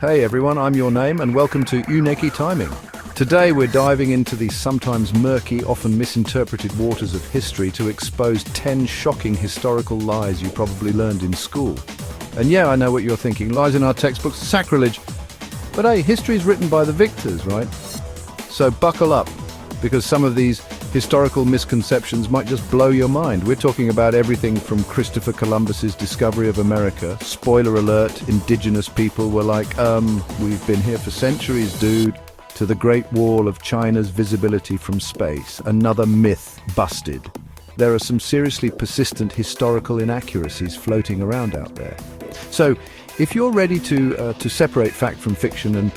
Hey everyone, I'm Your Name and welcome to Uneki Timing. Today we're diving into the sometimes murky, often misinterpreted waters of history to expose 10 shocking historical lies you probably learned in school. And yeah, I know what you're thinking, lies in our textbooks, sacrilege. But hey, history is written by the victors, right? So buckle up, because some of these historical misconceptions might just blow your mind. We're talking about everything from Christopher Columbus's discovery of America. Spoiler alert, indigenous people were like, we've been here for centuries, dude. To the Great Wall of China's visibility from space. Another myth busted. There are some seriously persistent historical inaccuracies floating around out there. So, if you're ready to separate fact from fiction and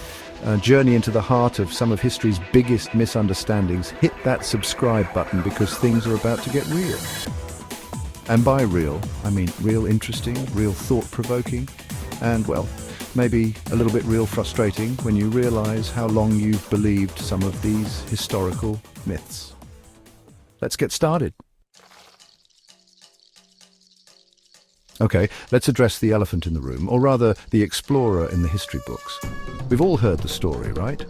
journey into the heart of some of history's biggest misunderstandings, hit that subscribe button because things are about to get real. And by real, I mean real interesting, real thought-provoking, and well, maybe a little bit real frustrating when you realize how long you've believed some of these historical myths. Let's get started. Okay, let's address the elephant in the room, or rather, the explorer in the history books. We've all heard the story, right?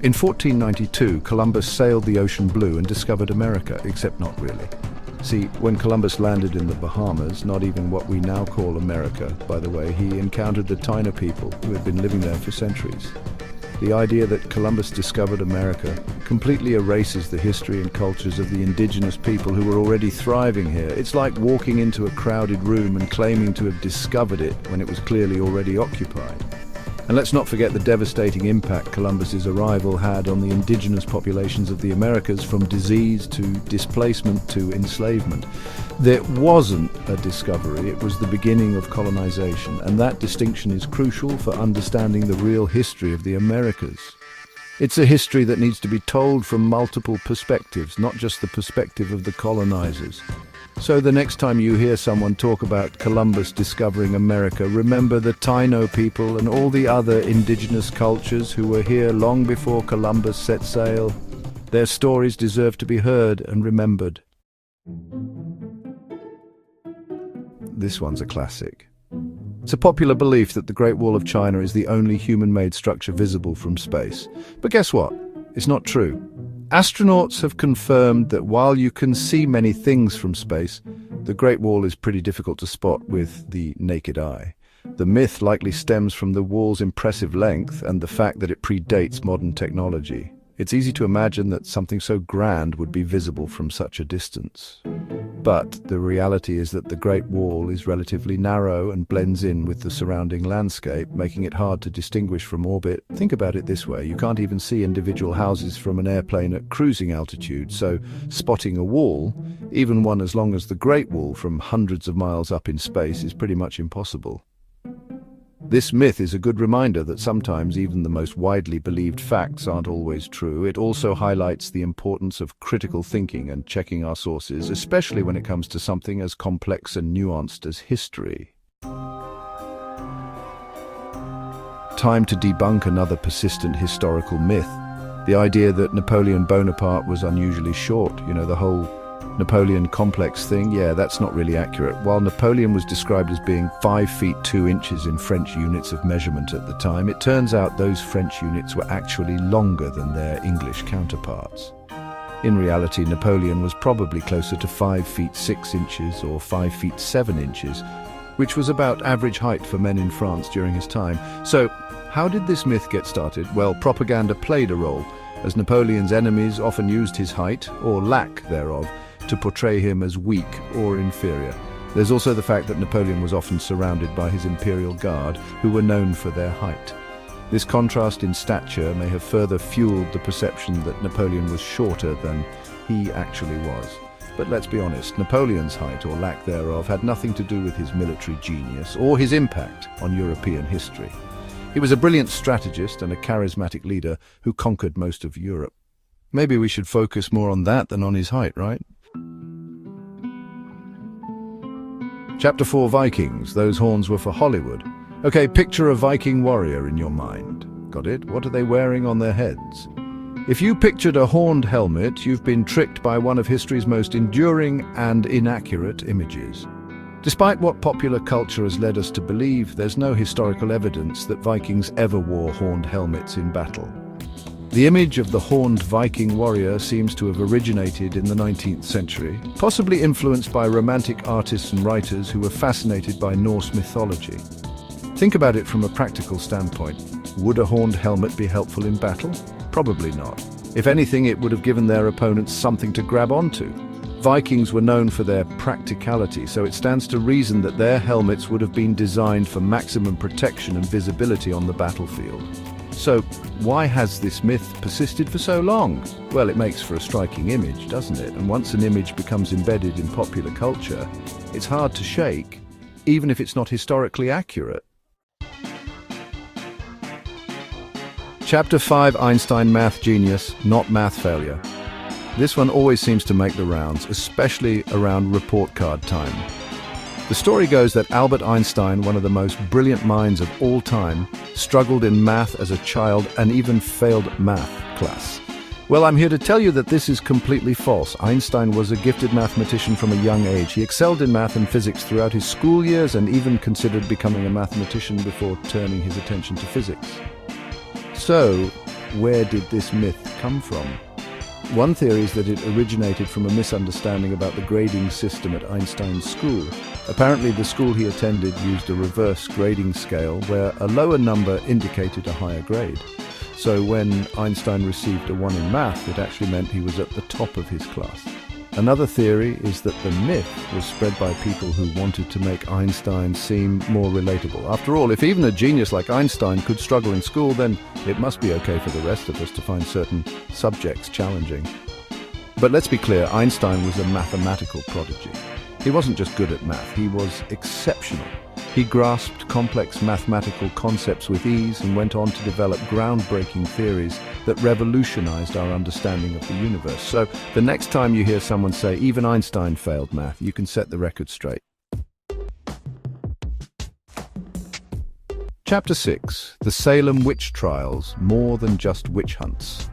In 1492, Columbus sailed the ocean blue and discovered America, except not really. See, when Columbus landed in the Bahamas, not even what we now call America, by the way, he encountered the Taino people who had been living there for centuries. The idea that Columbus discovered America completely erases the history and cultures of the indigenous people who were already thriving here. It's like walking into a crowded room and claiming to have discovered it when it was clearly already occupied. And let's not forget the devastating impact Columbus's arrival had on the indigenous populations of the Americas, from disease to displacement to enslavement. There wasn't a discovery, it was the beginning of colonization, and that distinction is crucial for understanding the real history of the Americas. It's a history that needs to be told from multiple perspectives, not just the perspective of the colonizers. So the next time you hear someone talk about Columbus discovering America, remember the Taino people and all the other indigenous cultures who were here long before Columbus set sail. Their stories deserve to be heard and remembered. This one's a classic. It's a popular belief that the Great Wall of China is the only human-made structure visible from space. But guess what? It's not true. Astronauts have confirmed that while you can see many things from space, the Great Wall is pretty difficult to spot with the naked eye. The myth likely stems from the wall's impressive length and the fact that it predates modern technology. It's easy to imagine that something so grand would be visible from such a distance. But the reality is that the Great Wall is relatively narrow and blends in with the surrounding landscape, making it hard to distinguish from orbit. Think about it this way, you can't even see individual houses from an airplane at cruising altitude, so spotting a wall, even one as long as the Great Wall from hundreds of miles up in space, is pretty much impossible. This myth is a good reminder that sometimes even the most widely believed facts aren't always true. It also highlights the importance of critical thinking and checking our sources, especially when it comes to something as complex and nuanced as history. Time to debunk another persistent historical myth. The idea that Napoleon Bonaparte was unusually short, the whole Napoleon complex thing, yeah, that's not really accurate. While Napoleon was described as being 5 feet 2 inches in French units of measurement at the time, it turns out those French units were actually longer than their English counterparts. In reality, Napoleon was probably closer to 5 feet 6 inches or 5 feet 7 inches, which was about average height for men in France during his time. So, how did this myth get started? Well, propaganda played a role, as Napoleon's enemies often used his height, or lack thereof, to portray him as weak or inferior. There's also the fact that Napoleon was often surrounded by his imperial guard, who were known for their height. This contrast in stature may have further fueled the perception that Napoleon was shorter than he actually was. But let's be honest, Napoleon's height, or lack thereof, had nothing to do with his military genius or his impact on European history. He was a brilliant strategist and a charismatic leader who conquered most of Europe. Maybe we should focus more on that than on his height, right? Chapter 4, Vikings. Those horns were for Hollywood. Okay, picture a Viking warrior in your mind. Got it? What are they wearing on their heads? If you pictured a horned helmet, you've been tricked by one of history's most enduring and inaccurate images. Despite what popular culture has led us to believe, there's no historical evidence that Vikings ever wore horned helmets in battle. The image of the horned Viking warrior seems to have originated in the 19th century, possibly influenced by romantic artists and writers who were fascinated by Norse mythology. Think about it from a practical standpoint. Would a horned helmet be helpful in battle? Probably not. If anything, it would have given their opponents something to grab onto. Vikings were known for their practicality, so it stands to reason that their helmets would have been designed for maximum protection and visibility on the battlefield. So, why has this myth persisted for so long? Well, it makes for a striking image, doesn't it? And once an image becomes embedded in popular culture, it's hard to shake, even if it's not historically accurate. Chapter 5, Einstein Math Genius, Not Math Failure. This one always seems to make the rounds, especially around report card time. The story goes that Albert Einstein, one of the most brilliant minds of all time, struggled in math as a child and even failed math class. Well, I'm here to tell you that this is completely false. Einstein was a gifted mathematician from a young age. He excelled in math and physics throughout his school years and even considered becoming a mathematician before turning his attention to physics. So, where did this myth come from? One theory is that it originated from a misunderstanding about the grading system at Einstein's school. Apparently, the school he attended used a reverse grading scale where a lower number indicated a higher grade. So when Einstein received a 1 in math, it actually meant he was at the top of his class. Another theory is that the myth was spread by people who wanted to make Einstein seem more relatable. After all, if even a genius like Einstein could struggle in school, then it must be okay for the rest of us to find certain subjects challenging. But let's be clear, Einstein was a mathematical prodigy. He wasn't just good at math, he was exceptional. He grasped complex mathematical concepts with ease and went on to develop groundbreaking theories that revolutionized our understanding of the universe. So the next time you hear someone say, even Einstein failed math, you can set the record straight. Chapter 6. The Salem Witch Trials, More Than Just Witch Hunts.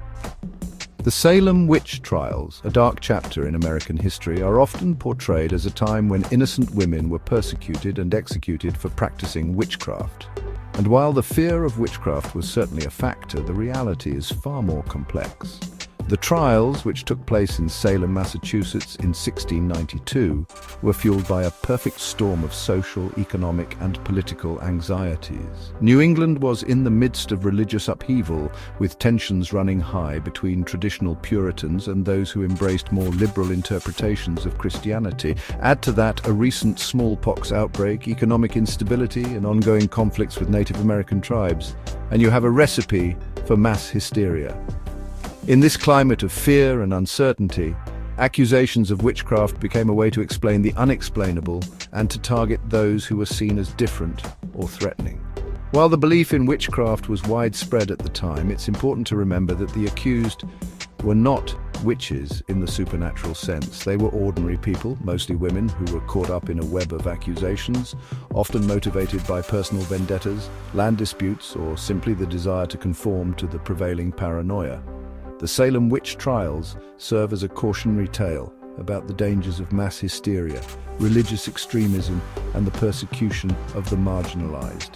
The Salem Witch Trials, a dark chapter in American history, are often portrayed as a time when innocent women were persecuted and executed for practicing witchcraft. And while the fear of witchcraft was certainly a factor, the reality is far more complex. The trials, which took place in Salem, Massachusetts in 1692, were fueled by a perfect storm of social, economic, and political anxieties. New England was in the midst of religious upheaval, with tensions running high between traditional Puritans and those who embraced more liberal interpretations of Christianity. Add to that a recent smallpox outbreak, economic instability, and ongoing conflicts with Native American tribes, and you have a recipe for mass hysteria. In this climate of fear and uncertainty, accusations of witchcraft became a way to explain the unexplainable and to target those who were seen as different or threatening. While the belief in witchcraft was widespread at the time, it's important to remember that the accused were not witches in the supernatural sense. They were ordinary people, mostly women, who were caught up in a web of accusations, often motivated by personal vendettas, land disputes, or simply the desire to conform to the prevailing paranoia. The Salem Witch Trials serve as a cautionary tale about the dangers of mass hysteria, religious extremism, and the persecution of the marginalized.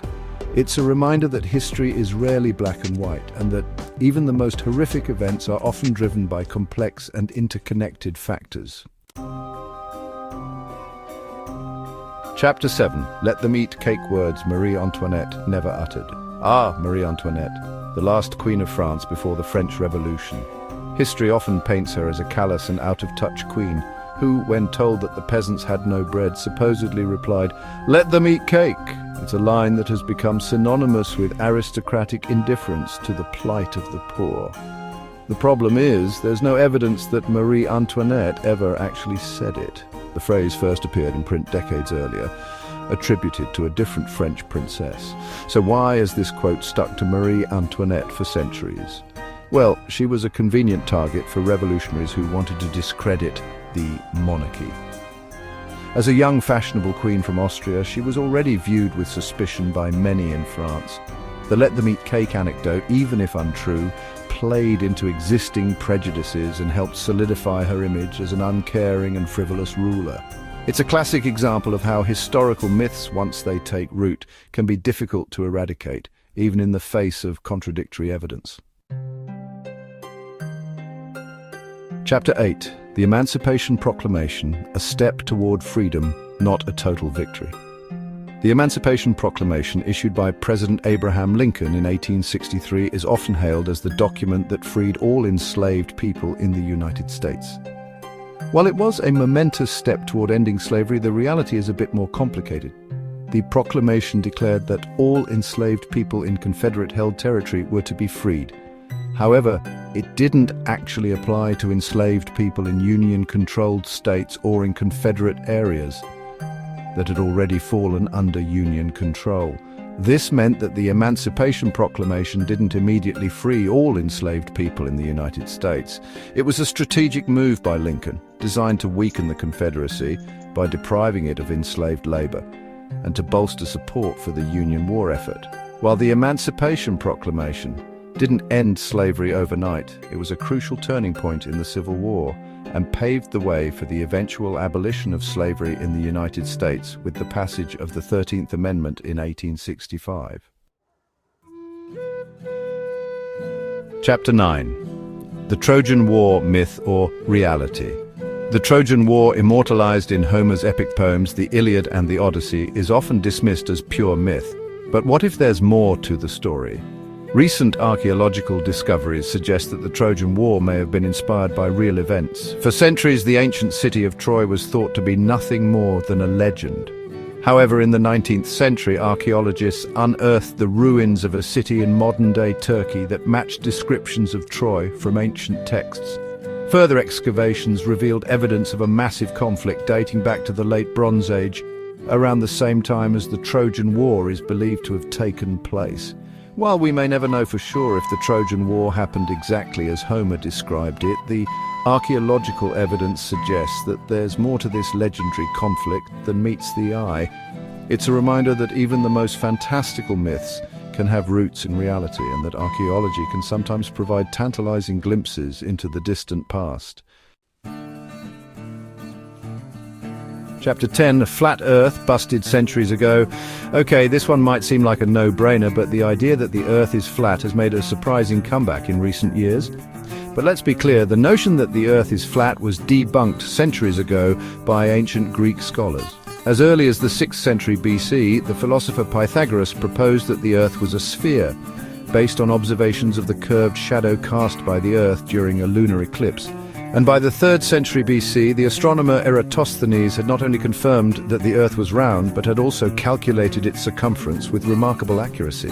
It's a reminder that history is rarely black and white, and that even the most horrific events are often driven by complex and interconnected factors. Chapter 7. Let them eat cake, words Marie Antoinette never uttered. Ah, Marie Antoinette, the last queen of France before the French Revolution. History often paints her as a callous and out-of-touch queen who, when told that the peasants had no bread, supposedly replied, "Let them eat cake." It's a line that has become synonymous with aristocratic indifference to the plight of the poor. The problem is, there's no evidence that Marie Antoinette ever actually said it. The phrase first appeared in print decades earlier, attributed to a different French princess. So why has this quote stuck to Marie Antoinette for centuries? Well, she was a convenient target for revolutionaries who wanted to discredit the monarchy. As a young fashionable queen from Austria, she was already viewed with suspicion by many in France. The let them eat cake anecdote, even if untrue, played into existing prejudices and helped solidify her image as an uncaring and frivolous ruler. It's a classic example of how historical myths, once they take root, can be difficult to eradicate, even in the face of contradictory evidence. Chapter 8. The Emancipation Proclamation, a step toward freedom, not a total victory. The Emancipation Proclamation, issued by President Abraham Lincoln in 1863, is often hailed as the document that freed all enslaved people in the United States. While it was a momentous step toward ending slavery, the reality is a bit more complicated. The proclamation declared that all enslaved people in Confederate-held territory were to be freed. However, it didn't actually apply to enslaved people in Union-controlled states or in Confederate areas that had already fallen under Union control. This meant that the Emancipation Proclamation didn't immediately free all enslaved people in the United States. It was a strategic move by Lincoln, designed to weaken the Confederacy by depriving it of enslaved labor, and to bolster support for the Union war effort. While the Emancipation Proclamation didn't end slavery overnight, it was a crucial turning point in the Civil War and paved the way for the eventual abolition of slavery in the United States with the passage of the 13th Amendment in 1865. Chapter 9. The Trojan War Myth or Reality. The Trojan War, immortalized in Homer's epic poems, the Iliad and the Odyssey, is often dismissed as pure myth. But what if there's more to the story? Recent archaeological discoveries suggest that the Trojan War may have been inspired by real events. For centuries, the ancient city of Troy was thought to be nothing more than a legend. However, in the 19th century, archaeologists unearthed the ruins of a city in modern-day Turkey that matched descriptions of Troy from ancient texts. Further excavations revealed evidence of a massive conflict dating back to the late Bronze Age, around the same time as the Trojan War is believed to have taken place. While we may never know for sure if the Trojan War happened exactly as Homer described it, the archaeological evidence suggests that there's more to this legendary conflict than meets the eye. It's a reminder that even the most fantastical myths can have roots in reality, and that archaeology can sometimes provide tantalizing glimpses into the distant past. Chapter 10, a flat Earth busted centuries ago. Okay, this one might seem like a no-brainer, but the idea that the Earth is flat has made a surprising comeback in recent years. But let's be clear, the notion that the Earth is flat was debunked centuries ago by ancient Greek scholars. As early as the 6th century BC, the philosopher Pythagoras proposed that the Earth was a sphere, based on observations of the curved shadow cast by the Earth during a lunar eclipse. And by the 3rd century BC, the astronomer Eratosthenes had not only confirmed that the Earth was round, but had also calculated its circumference with remarkable accuracy.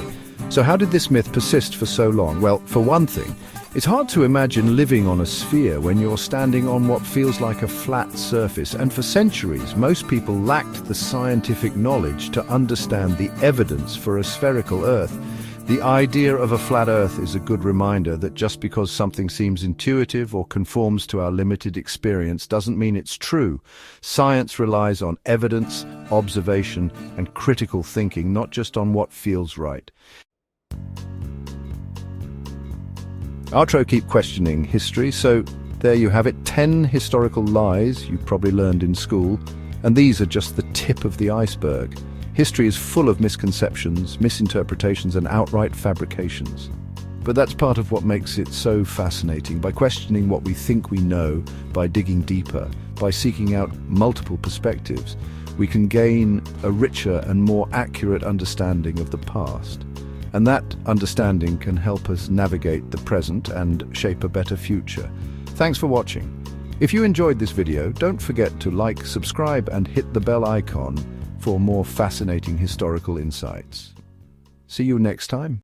So how did this myth persist for so long? Well, for one thing, it's hard to imagine living on a sphere when you're standing on what feels like a flat surface, and for centuries, most people lacked the scientific knowledge to understand the evidence for a spherical Earth. The idea of a flat Earth is a good reminder that just because something seems intuitive or conforms to our limited experience doesn't mean it's true. Science relies on evidence, observation, and critical thinking, not just on what feels right. Outro, keep questioning history. So there you have it, 10 historical lies you probably learned in school, and these are just the tip of the iceberg. History is full of misconceptions, misinterpretations, and outright fabrications. But that's part of what makes it so fascinating. By questioning what we think we know, by digging deeper, by seeking out multiple perspectives, we can gain a richer and more accurate understanding of the past. And that understanding can help us navigate the present and shape a better future. Thanks for watching. If you enjoyed this video, don't forget to like, subscribe, and hit the bell icon for more fascinating historical insights. See you next time.